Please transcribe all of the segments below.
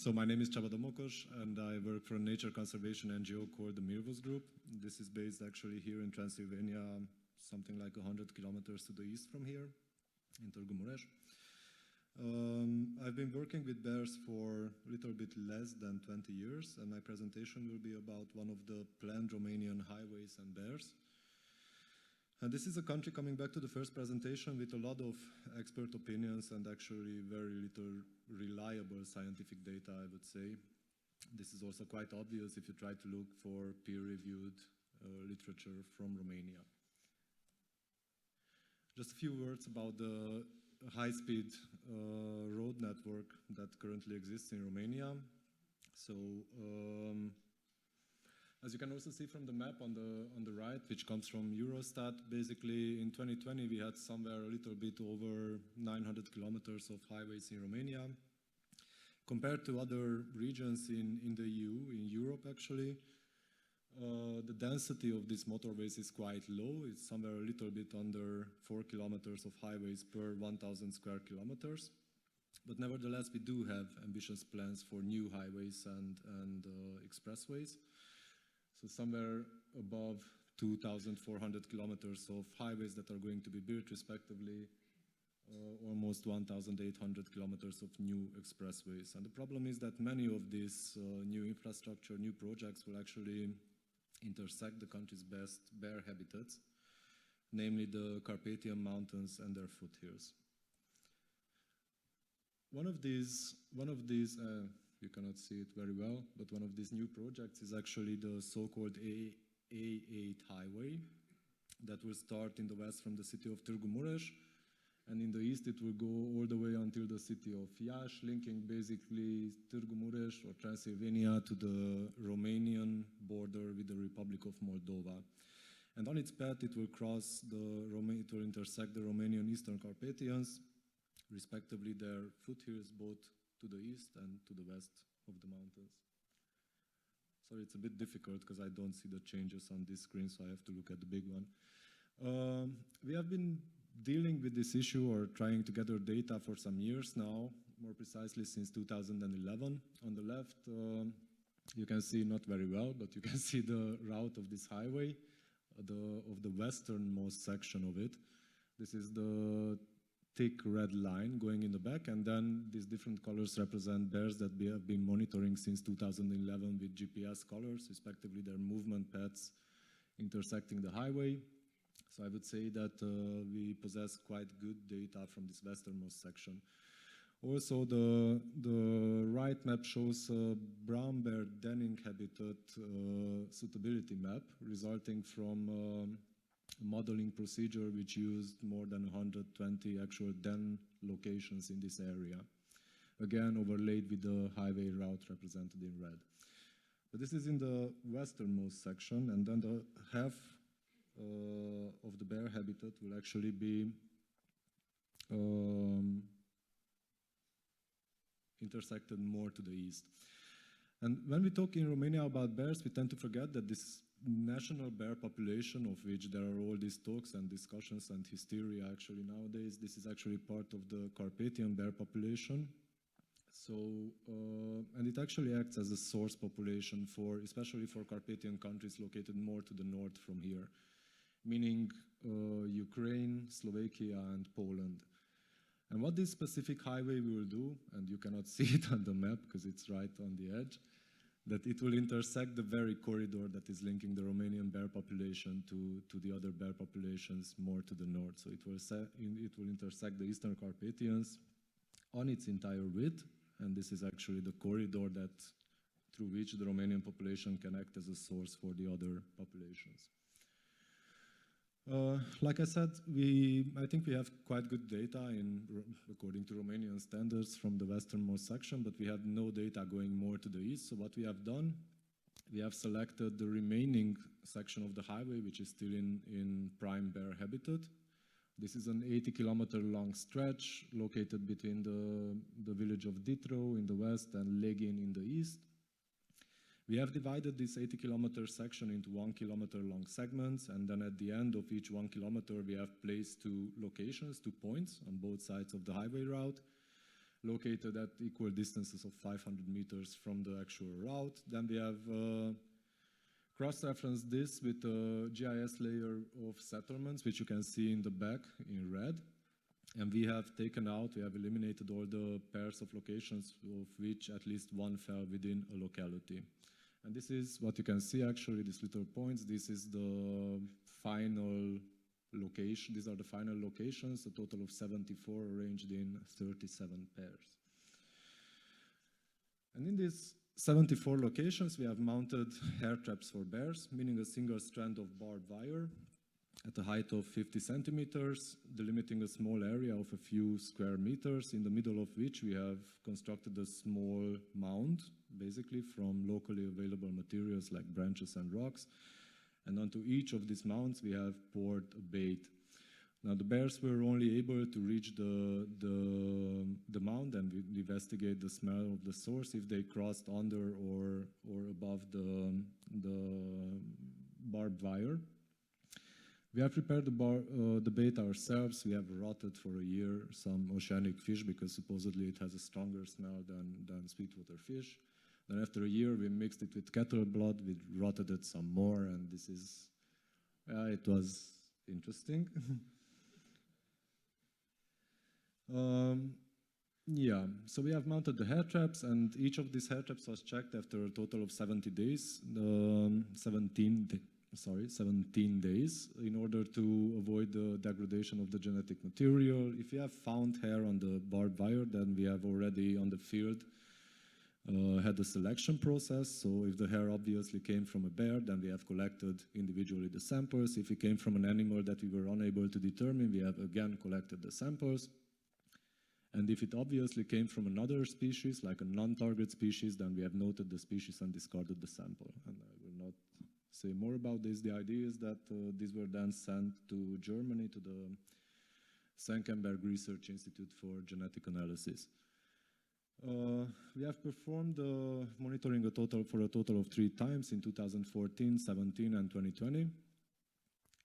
So my name is Csaba Domokos, and I work for a nature conservation NGO called the Milvus Group. This is based actually here in Transylvania, something like 100 kilometers to the east from here, in Târgu, Mureș. I've been working with bears for a little bit less than 20 years, and my presentation will be about one of the planned Romanian highways and bears. And this is a country coming back to the first presentation with a lot of expert opinions and actually very little reliable scientific data, I would say. This is also quite obvious if you try to look for peer-reviewed literature from Romania. Just a few words about the high-speed road network that currently exists in Romania. So, as you can also see from the map on the right, which comes from Eurostat, basically in 2020 we had somewhere a little bit over 900 kilometers of highways in Romania. Compared to other regions in the EU, in Europe actually, the density of these motorways is quite low. It's somewhere a little bit under 4 kilometers of highways per 1,000 square kilometers. But nevertheless, we do have ambitious plans for new highways and expressways. So somewhere above 2,400 kilometers of highways that are going to be built, respectively, almost 1,800 kilometers of new expressways. And the problem is that many of these new infrastructure, new projects will actually intersect the country's best bear habitats, namely the Carpathian mountains and their foothills. One of these, you cannot see it very well, but one of these new projects is actually the so-called A8 highway that will start in the west from the city of Târgu, Mureș, and in the east it will go all the way until the city of Iași, linking basically Târgu, Mureș or Transylvania to the Romanian border with the Republic of Moldova. And on its path it will it will intersect the Romanian Eastern Carpathians, respectively their foothills both to the east and to the west of the mountains. Sorry, it's a bit difficult because I don't see the changes on this screen, so I have to look at the big one. We have been dealing with this issue or trying to gather data for some years now, more precisely since 2011. On the left, you can see not very well, but you can see the route of this highway, of the westernmost section of it. This is the thick red line going in the back, and then these different colors represent bears that we have been monitoring since 2011 with GPS colors, respectively their movement paths intersecting the highway. So I would say that we possess quite good data from this westernmost section. Also, the right map shows a brown bear denning habitat suitability map resulting from a modeling procedure which used more than 120 actual den locations in this area. Again, overlaid with the highway route represented in red. But this is in the westernmost section, and then the half of the bear habitat will actually be intersected more to the east. And when we talk in Romania about bears, we tend to forget that this national bear population, of which there are all these talks and discussions and hysteria actually nowadays, this is actually part of the Carpathian bear population. So, and it actually acts as a source population for, especially for Carpathian countries located more to the north from here, meaning Ukraine, Slovakia, and Poland. And what this specific highway will do, and you cannot see it on the map because it's right on the edge, that it will intersect the very corridor that is linking the Romanian bear population to the other bear populations more to the north. So it will intersect the Eastern Carpathians on its entire width, and this is actually the corridor that through which the Romanian population can act as a source for the other populations. Like I said, I think we have quite good data according to Romanian standards from the westernmost section, but we have no data going more to the east. So what we have done, we have selected the remaining section of the highway, which is still in prime bear habitat. This is an 80-kilometer long stretch located between the village of Ditro in the west and Leghin in the east. We have divided this 80-kilometer section into 1 kilometer long segments, and then at the end of each 1 kilometer we have placed 2 locations, 2 points on both sides of the highway route, located at equal distances of 500 meters from the actual route. Then we have cross-referenced this with a GIS layer of settlements, which you can see in the back in red. And we have eliminated all the pairs of locations of which at least one fell within a locality. And this is what you can see actually, these little points. This is the final location. These are the final locations, a total of 74 arranged in 37 pairs. And in these 74 locations, we have mounted hair traps for bears, meaning a single strand of barbed wire at a height of 50 centimeters, delimiting a small area of a few square meters, in the middle of which we have constructed a small mound, basically from locally available materials like branches and rocks. And onto each of these mounds, we have poured a bait. Now, the bears were only able to reach the mound and investigate the smell of the source if they crossed under or above the barbed wire. We have prepared the bait ourselves. We have rotted for a year some oceanic fish because supposedly it has a stronger smell than sweetwater fish. Then after a year, we mixed it with cattle blood. We rotted it some more, and this is, it was interesting. Yeah, so we have mounted the hair traps, and each of these hair traps was checked after a total of 70 days, 17 days, in order to avoid the degradation of the genetic material. If we have found hair on the barbed wire, then we have already on the field had a selection process. So if the hair obviously came from a bear, then we have collected individually the samples. If it came from an animal that we were unable to determine, we have again collected the samples. And if it obviously came from another species, like a non-target species, then we have noted the species and discarded the sample. And I will not say more about this. The idea is that these were then sent to Germany, to the Senckenberg Research Institute for Genetic Analysis. We have performed monitoring for a total of 3 times in 2014, 17, and 2020.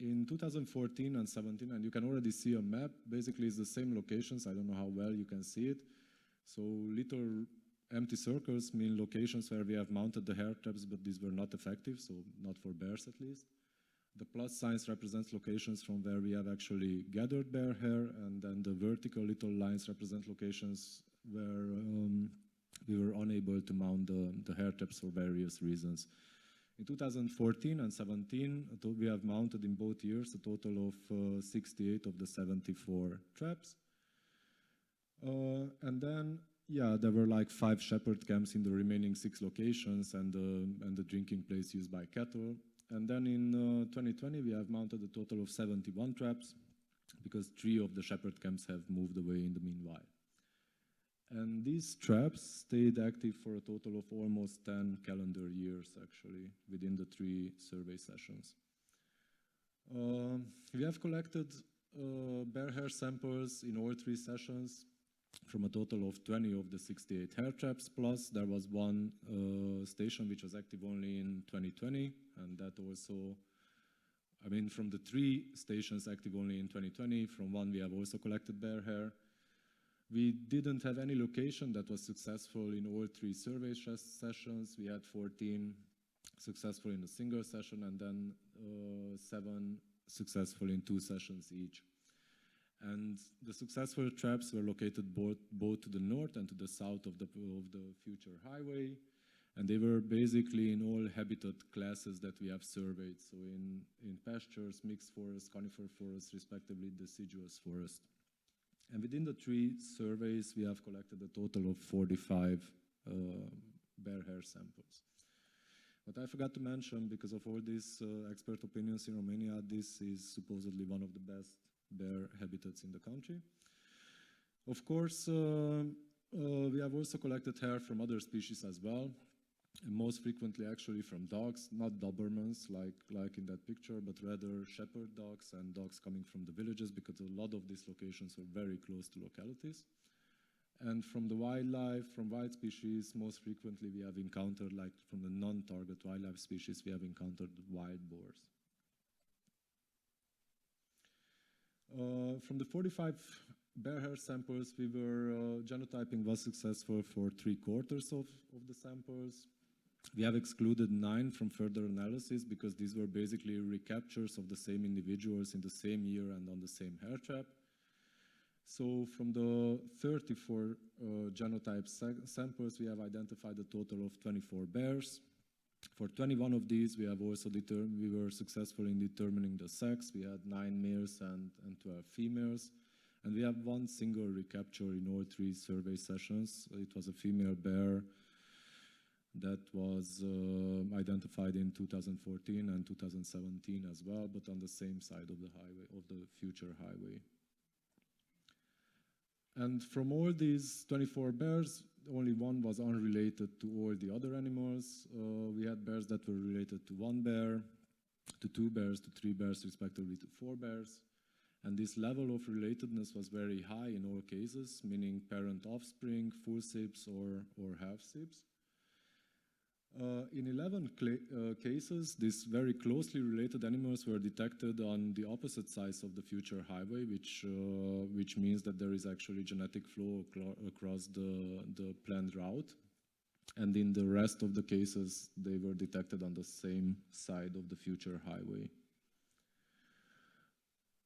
In 2014 and 17, and you can already see a map, basically it's the same locations. I don't know how well you can see it. So little empty circles mean locations where we have mounted the hair traps, but these were not effective, so not for bears at least. The plus signs represent locations from where we have actually gathered bear hair, and then the vertical little lines represent locations where we were unable to mount the hair traps for various reasons. In 2014 and 17, we have mounted in both years a total of 68 of the 74 traps. And then, yeah, there were like 5 shepherd camps in the remaining 6 locations and the drinking place used by cattle. And then in 2020, we have mounted a total of 71 traps because 3 of the shepherd camps have moved away in the meanwhile. And these traps stayed active for a total of almost 10 calendar years, actually, within the 3 survey sessions. We have collected bear hair samples in all 3 sessions from a total of 20 of the 68 hair traps, plus there was 1 station which was active only in 2020, and that also, I mean, from the 3 stations active only in 2020, from 1 we have also collected bear hair. We didn't have any location that was successful in all 3 survey sessions. We had 14 successful in a single session, and then 7 successful in 2 sessions each. And the successful traps were located both to the north and to the south of the future highway. And they were basically in all habitat classes that we have surveyed. So in pastures, mixed forests, conifer forests, respectively deciduous forest. And within the 3 surveys, we have collected a total of 45 bear hair samples. But I forgot to mention, because of all these expert opinions in Romania, this is supposedly one of the best bear habitats in the country. Of course, we have also collected hair from other species as well, and most frequently actually from dogs, not Dobermans like in that picture, but rather shepherd dogs and dogs coming from the villages, because a lot of these locations are very close to localities. And from the wildlife, from wild species, most frequently we have encountered, like from the non-target wildlife species, we have encountered wild boars. From the 45 bear hair samples, we were, genotyping was successful for 3/4 of the samples. We have excluded 9 from further analysis because these were basically recaptures of the same individuals in the same year and on the same hair trap. So from the 34 genotype samples, we have identified a total of 24 bears. For 21 of these, we have also we were successful in determining the sex. We had 9 males and 12 females. And we have one single recapture in all 3 survey sessions. It was a female bear that was identified in 2014 and 2017 as well, but on the same side of the highway, of the future highway. And from all these 24 bears, only one was unrelated to all the other animals. We had bears that were related to 1 bear, to 2 bears, to 3 bears, respectively to 4 bears. And this level of relatedness was very high in all cases, meaning parent-offspring, full SIBs or half SIBs. In 11 cases, these very closely related animals were detected on the opposite sides of the future highway, which means that there is actually genetic flow across the planned route. And in the rest of the cases, they were detected on the same side of the future highway.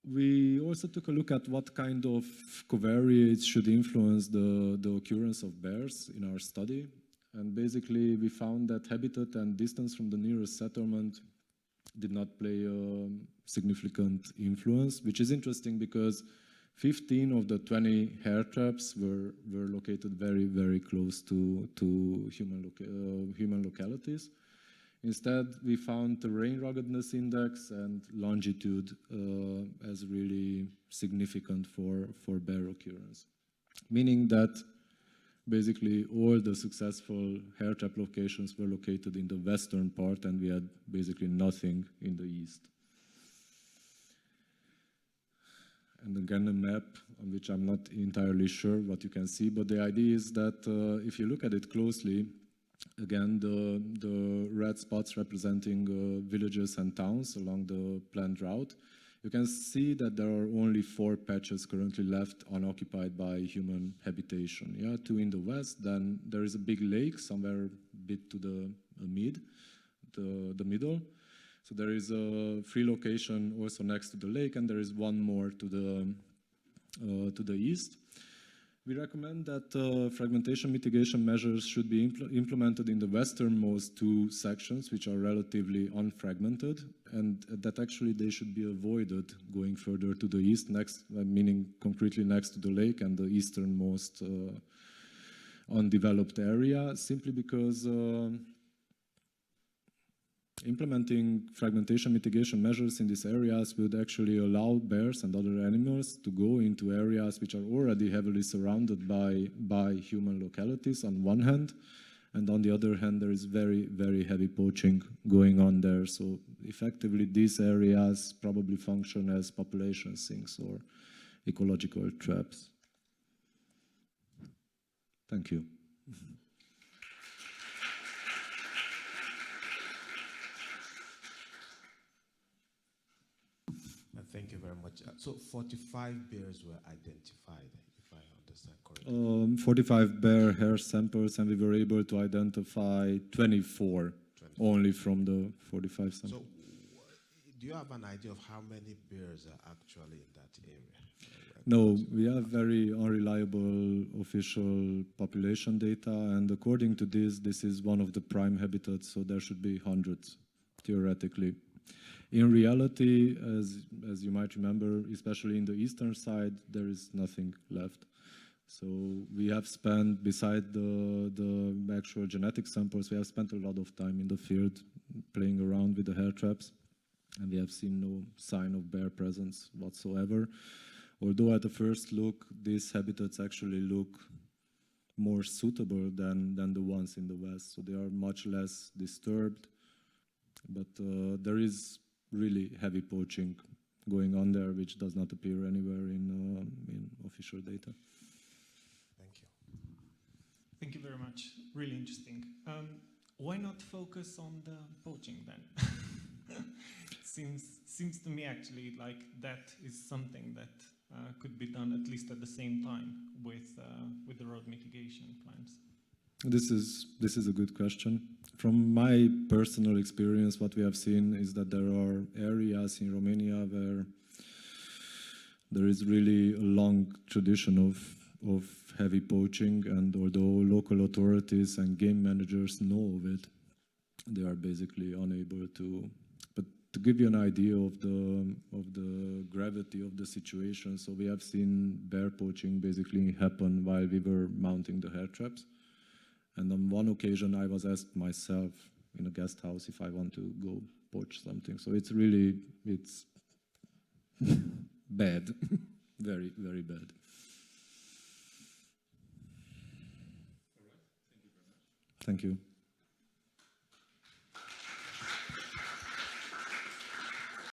We also took a look at what kind of covariates should influence the occurrence of bears in our study. And basically, we found that habitat and distance from the nearest settlement did not play a significant influence, which is interesting because 15 of the 20 hair traps were located very, very close to human localities. Instead, we found terrain ruggedness index and longitude as really significant for bear occurrence, meaning that basically all the successful hair trap locations were located in the western part, and we had basically nothing in the east. And again, a map on which I'm not entirely sure what you can see, but the idea is that if you look at it closely, again, the red spots representing villages and towns along the planned route, you can see that there are only 4 patches currently left unoccupied by human habitation. Yeah, 2 in the west, then there is a big lake somewhere a bit to the middle. So there is a free location also next to the lake, and there is one more to the east. We recommend that fragmentation mitigation measures should be implemented in the westernmost 2 sections, which are relatively unfragmented, and that actually they should be avoided going further to the east, meaning concretely next to the lake and the easternmost undeveloped area, simply because implementing fragmentation mitigation measures in these areas would actually allow bears and other animals to go into areas which are already heavily surrounded by human localities on one hand, and on the other hand there is very, very heavy poaching going on there. So effectively these areas probably function as population sinks or ecological traps. Thank you. Thank you very much. So 45 bears were identified, if I understand correctly. 45 bear hair samples, and we were able to identify 24 only from the 45 samples. So do you have an idea of how many bears are actually in that area? No, we have very unreliable official population data, and according to this is one of the prime habitats, so there should be hundreds, theoretically. In reality, as you might remember, especially in the eastern side, there is nothing left. So we have spent, beside the actual genetic samples, we have spent a lot of time in the field playing around with the hair traps, and we have seen no sign of bear presence whatsoever. Although at the first look, these habitats actually look more suitable than the ones in the west. So they are much less disturbed, but there is really heavy poaching going on there, which does not appear anywhere in official data. Thank you. Thank you very much. Really interesting. Why not focus on the poaching then? Seems to me actually like that is something that could be done at least at the same time with the road mitigation plans? This is a good question. From my personal experience, what we have seen is that there are areas in Romania where there is really a long tradition of heavy poaching, and although local authorities and game managers know of it, they are basically unable to. But to give you an idea of the gravity of the situation, so we have seen bear poaching basically happen while we were mounting the hair traps. And on one occasion, I was asked myself in a guest house if I want to go poach something. So it's really, it's bad, very, very bad. Thank you.